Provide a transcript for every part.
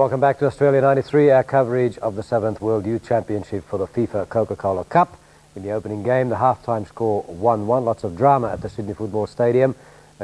welcome back to Australia 93, our coverage of the 7th World Youth Championship for the FIFA Coca-Cola Cup. In the opening game, the half-time score 1-1, lots of drama at the Sydney Football Stadium.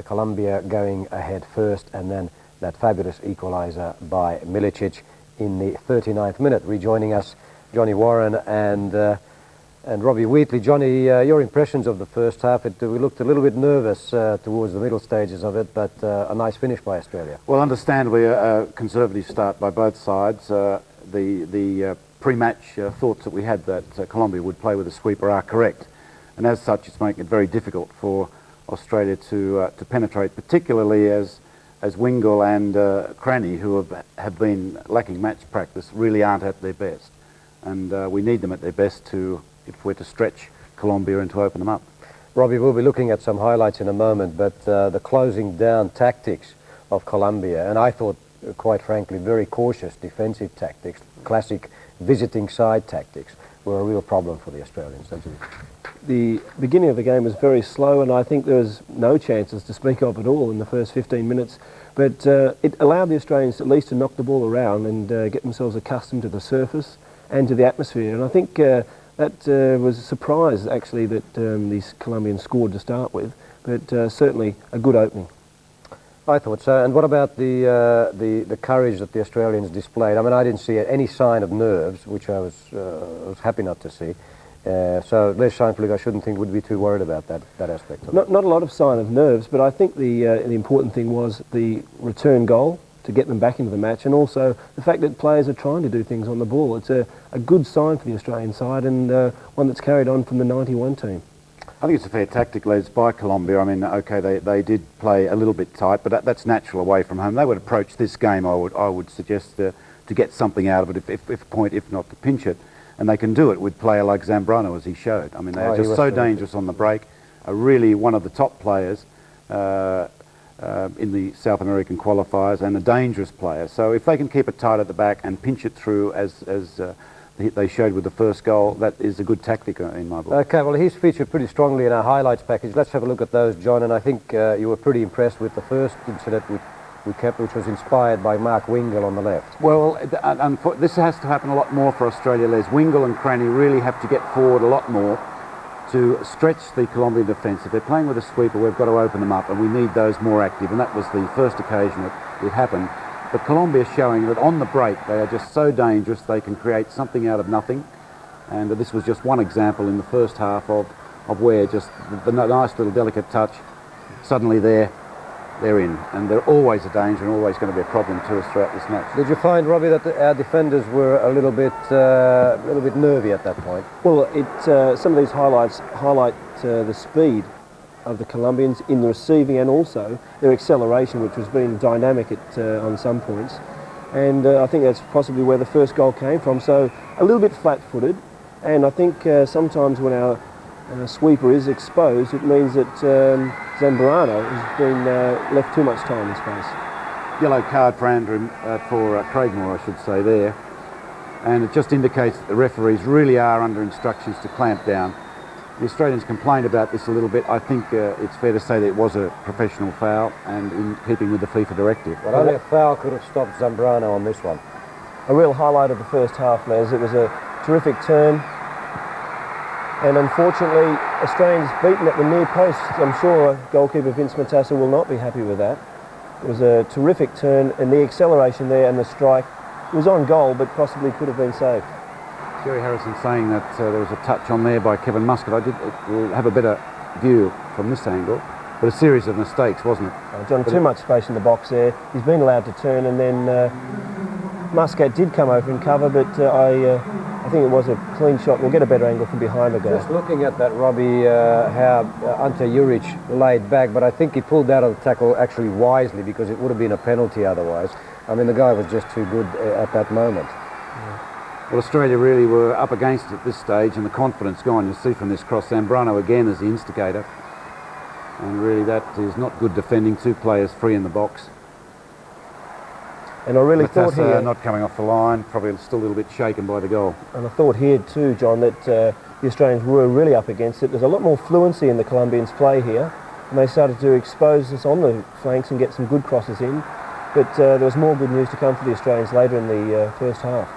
Colombia going ahead first, and then that fabulous equaliser by Milicic in the 39th minute. Rejoining us, Johnny Warren and Robbie Wheatley. Johnny, your impressions of the first half? We looked a little bit nervous towards the middle stages of it, but a nice finish by Australia. Well, understandably, a conservative start by both sides. The pre-match thoughts that we had that Colombia would play with a sweeper are correct, and as such, it's making it very difficult for Australia to penetrate, particularly as Wingle and Cranny, who have been lacking match practice, really aren't at their best, and we need them at their best if we're to stretch Colombia and to open them up. Robbie, we'll be looking at some highlights in a moment, but the closing down tactics of Colombia, and I thought, quite frankly, very cautious defensive tactics, classic visiting side tactics, were a real problem for the Australians. The beginning of the game was very slow, and I think there was no chances to speak of at all in the first 15 minutes, but it allowed the Australians at least to knock the ball around and get themselves accustomed to the surface and to the atmosphere, and I think that was a surprise, actually, that these Colombians scored to start with, but certainly a good opening. I thought so. And what about the courage that the Australians displayed? I mean, I didn't see any sign of nerves, which I was happy not to see. So Les Scheinflieg, I shouldn't think, would be too worried about that aspect of it. Not a lot of sign of nerves, but I think the important thing was the return goal to get them back into the match, and also the fact that players are trying to do things on the ball. It's a good sign for the Australian side, and one that's carried on from the 91 team. I think it's a fair tactic led by Colombia. I mean, okay, they did play a little bit tight, but that's natural away from home. They would approach this game, I would suggest, to get something out of it, if a point, if not to pinch it. And they can do it with a player like Zambrano, as he showed. I mean, they are just so dangerous on the break. Are really one of the top players in the South American qualifiers, and a dangerous player. So if they can keep it tight at the back and pinch it through as they showed with the first goal, that is a good tactic in my book. Okay, well, he's featured pretty strongly in our highlights package. Let's have a look at those, John, and I think you were pretty impressed with the first incident we kept, which was inspired by Mark Wingle on the left. Well, this has to happen a lot more for Australia, Les. Wingle and Cranny really have to get forward a lot more to stretch the Colombian defence. If they're playing with a sweeper, we've got to open them up, and we need those more active, and that was the first occasion it happened. But Colombia showing that on the break they are just so dangerous, they can create something out of nothing, and this was just one example in the first half of where just the nice little delicate touch, suddenly they're in, and they're always a danger and always going to be a problem to us throughout this match. Did you find, Robbie, that our defenders were a little bit nervy at that point? Well, some of these highlights highlight the speed of the Colombians in the receiving, and also their acceleration, which was being dynamic on some points, and I think that's possibly where the first goal came from. So a little bit flat-footed, and I think sometimes when our sweeper is exposed, it means that Zambrano has been left too much time in space. Yellow card for Andrew, for Craigmore, I should say there, and it just indicates that the referees really are under instructions to clamp down. The Australians complained about this a little bit. I think it's fair to say that it was a professional foul and in keeping with the FIFA directive. But only a foul could have stopped Zambrano on this one. A real highlight of the first half, Les. It was a terrific turn, and unfortunately Australians beaten at the near post. I'm sure goalkeeper Vince Matassa will not be happy with that. It was a terrific turn, and the acceleration there and the strike, it was on goal, but possibly could have been saved. Jerry Harrison saying that there was a touch on there by Kevin Muscat. I did have a better view from this angle, but a series of mistakes, wasn't it? John, too much space in the box there. He's been allowed to turn, and then Muscat did come over and cover, but I think it was a clean shot. We'll get a better angle from behind the goal. Just looking at that, Robbie, how Ante Juric laid back, but I think he pulled out of the tackle actually wisely, because it would have been a penalty otherwise. I mean, the guy was just too good at that moment. Yeah. Well, Australia really were up against it at this stage, and the confidence gone. You'll see from this cross, Zambrano again as the instigator, and really that is not good defending. Two players free in the box. And I really thought here, not coming off the line, probably still a little bit shaken by the goal. And I thought here too, John, that the Australians were really up against it. There's a lot more fluency in the Colombians' play here, and they started to expose us on the flanks and get some good crosses in. but there was more good news to come for the Australians later in the first half.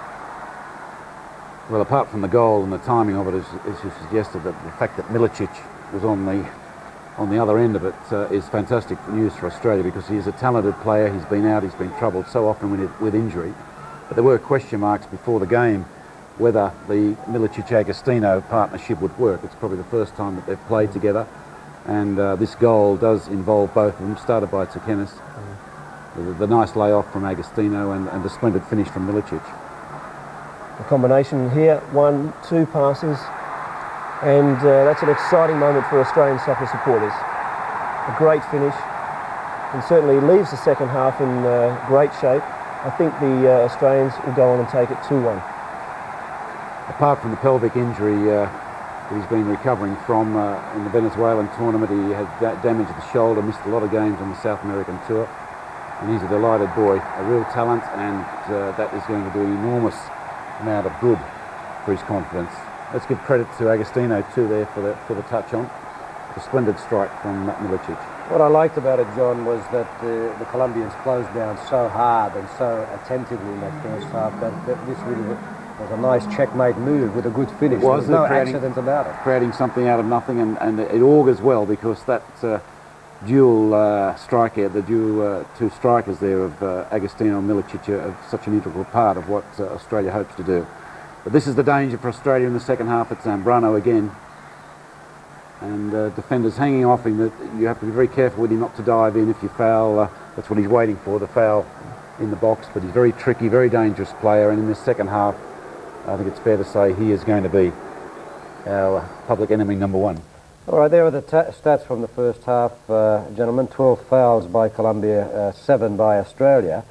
Well, apart from the goal and the timing of it, as you suggested, that the fact that Milicic was on the other end of it is fantastic news for Australia, because he is a talented player. He's been out, he's been troubled so often with injury. But there were question marks before the game whether the Milicic-Agostino partnership would work. It's probably the first time that they've played together, and this goal does involve both of them, started by Tsekenis, the nice layoff from Agostino and the splendid finish from Milicic. The combination here, 1-2 passes, and that's an exciting moment for Australian soccer supporters. A great finish, and certainly leaves the second half in great shape. I think the Australians will go on and take it 2-1. Apart from the pelvic injury that he's been recovering from in the Venezuelan tournament, he had damaged the shoulder, missed a lot of games on the South American tour, and he's a delighted boy, a real talent, and that is going to do an enormous amount of good for his confidence. Let's give credit to Agostino too there for the touch on. A splendid strike from Milicic. What I liked about it, John, was that the Colombians closed down so hard and so attentively in that first half that this really was a nice checkmate move with a good finish. There was no accident about it. Creating something out of nothing, and it augurs well, because that dual striker, the dual two strikers there of Agostino and Milicic are such an integral part of what Australia hopes to do. But this is the danger for Australia in the second half. It's Zambrano again, and defenders hanging off him. That you have to be very careful with him not to dive in if you foul. That's what he's waiting for, the foul in the box. But he's very tricky, very dangerous player, and in this second half I think it's fair to say he is going to be our public enemy number one. All right, there are the stats from the first half, gentlemen. 12 fouls by Colombia, 7 by Australia.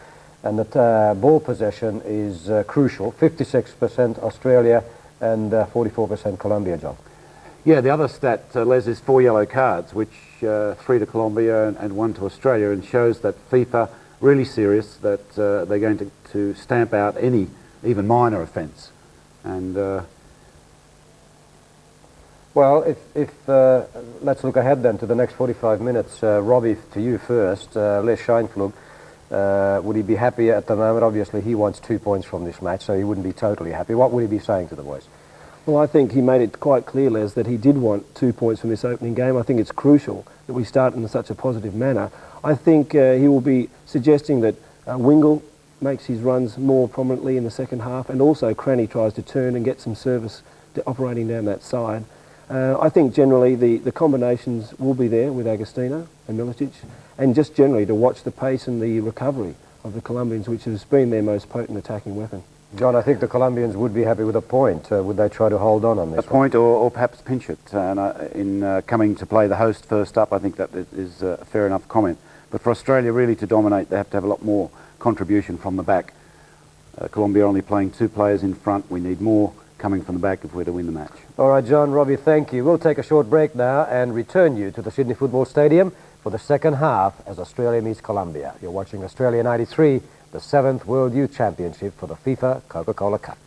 And the ball possession is crucial. 56% Australia and 44% Colombia, John. Yeah, the other stat, Les, is 4 yellow cards, which 3 to Colombia and 1 to Australia, and shows that FIFA really serious, that they're going to stamp out any, even minor offence. And well, if let's look ahead then to the next 45 minutes. Robbie, to you first. Les Scheinflug, would he be happy at the moment? Obviously, he wants 2 points from this match, so he wouldn't be totally happy. What would he be saying to the boys? Well, I think he made it quite clear, Les, that he did want 2 points from this opening game. I think it's crucial that we start in such a positive manner. I think he will be suggesting that Wingle makes his runs more prominently in the second half, and also Cranny tries to turn and get some service operating down that side. I think generally the combinations will be there with Agostino and Milicic, and just generally to watch the pace and the recovery of the Colombians, which has been their most potent attacking weapon. John, I think the Colombians would be happy with a point. Would they try to hold on this? A point, or perhaps pinch it. In coming to play the host first up, I think that is a fair enough comment. But for Australia really to dominate, they have to have a lot more contribution from the back. Colombia only playing 2 players in front. We need more coming from the back if we're to win the match. All right, John, Robbie, thank you. We'll take a short break now and return you to the Sydney Football Stadium for the second half as Australia meets Colombia. You're watching Australia 93, the 7th World Youth Championship for the FIFA Coca-Cola Cup.